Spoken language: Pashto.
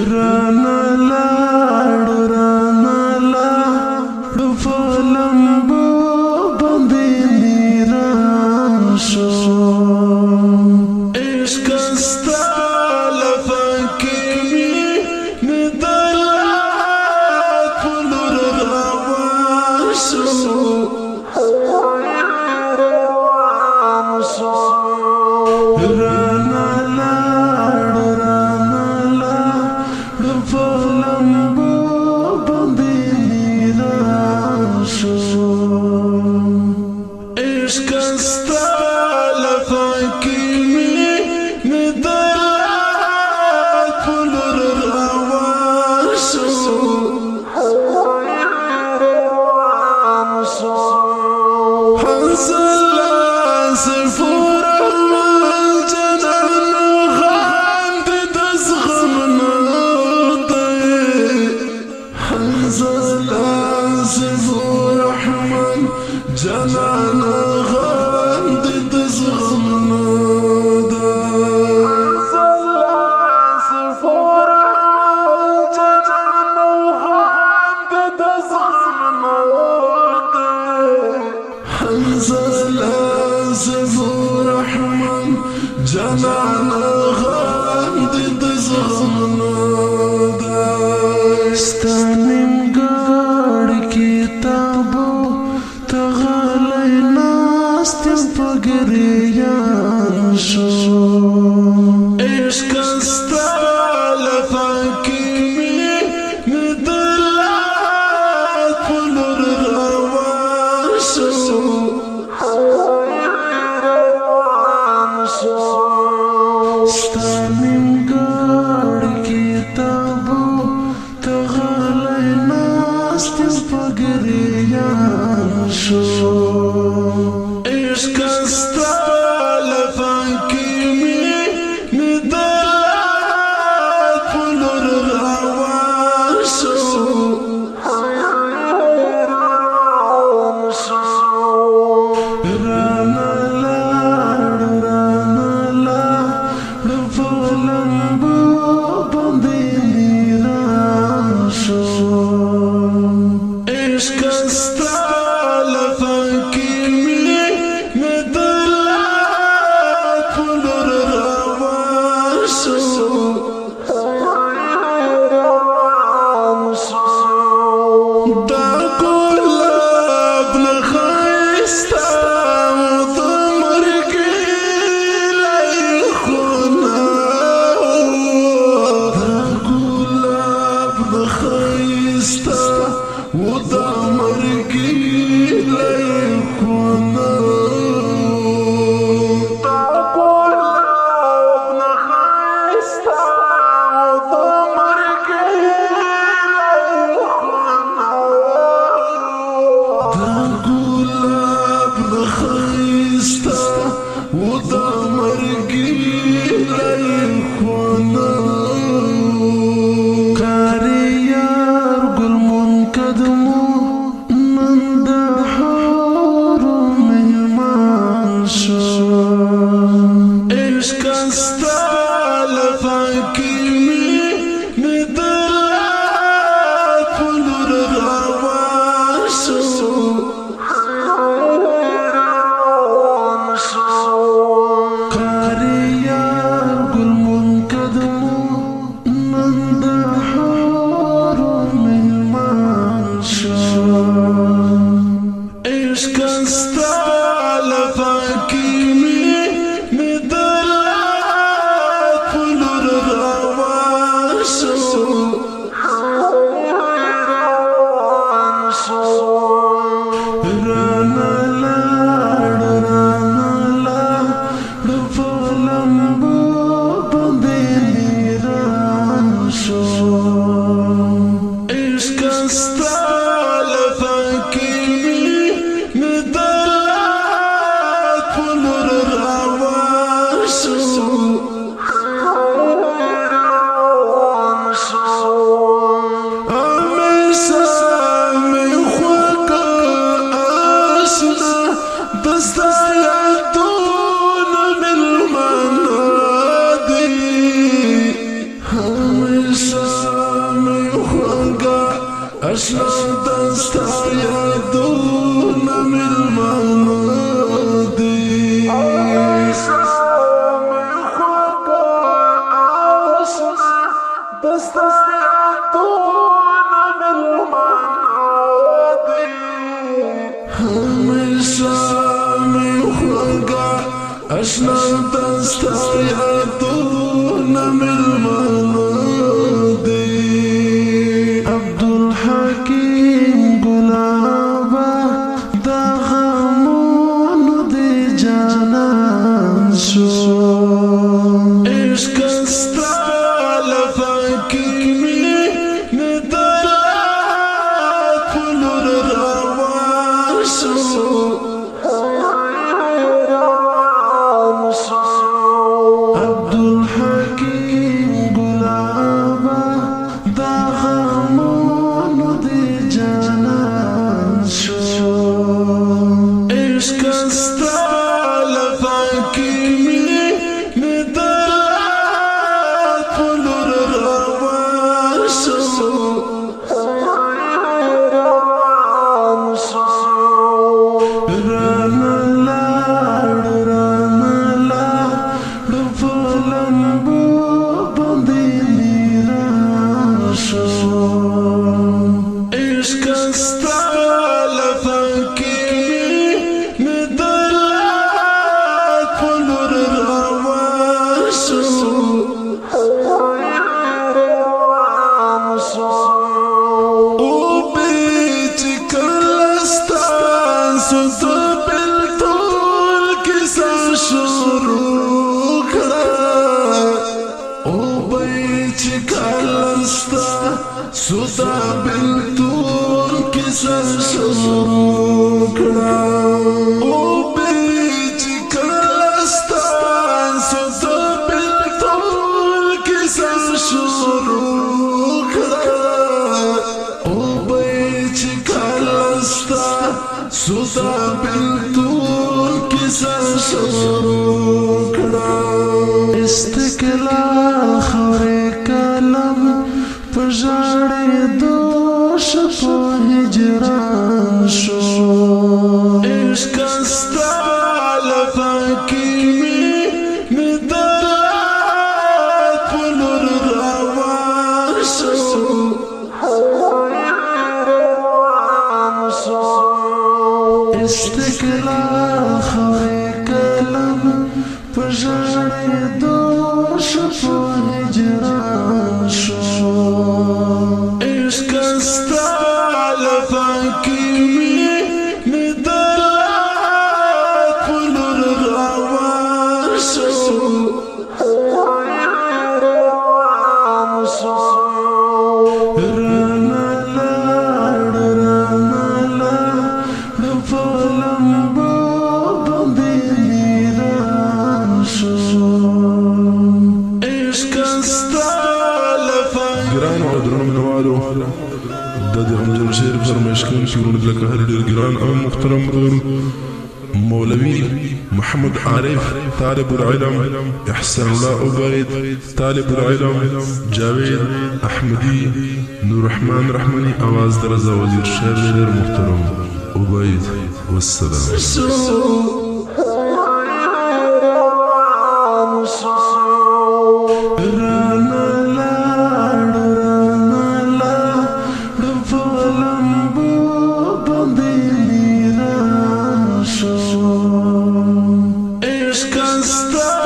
رانا لاړ فلمبو باندې نیران شو عشق ستا لفکې مې ندلات په لور روان شو رانا فلمبو باندې نیران شو عشق ستا لفکې مې ندلات په لور روان شو جنان غاند تزغمنا دا صفور جنان غاند تزغمنا دا حنزلا صفور رحمن جنان غاند تزغمنا دا استنم گاڑ کتابو تغلی ناستم پگریان شو عشق ستا لفکې مې ندلات په لور روان شو ستا نیمګړ کتابو تغلی ناستم پگریان شو عشق ستا لفکې مې ندلات په لور روان شو رانا لاړ فلمبو اشنا دستا یادونه میلمانه دی دستا یادونه میلمانه دی همیشه می خوږه اشنا دستا یادونه میلمانه سودا بالطول كسر شروكنا وبيت كلستان سودا بالطول كسر شروكنا وبيت كلستان سودا بالطول كسر شروكنا استقلال خوري كلام پژړې دوش په هجران شو عشق ستا لفاکې مې درات په لور روان شو استقلال خورې قلم پژړې دوش په هجران شو ګران او درنو مینوالو د دې غمجن شعر فرمایش کوونکي ورونه لکه هر ډېر ګران او محترم ورور مولوي محمد عارف طالب العلم احسان الله عبيد طالب العلم جاوید احمدی نور رحمان رحمانی آواز در رضا وزیر شعر ډېر محترم عبيد والسلام Stop.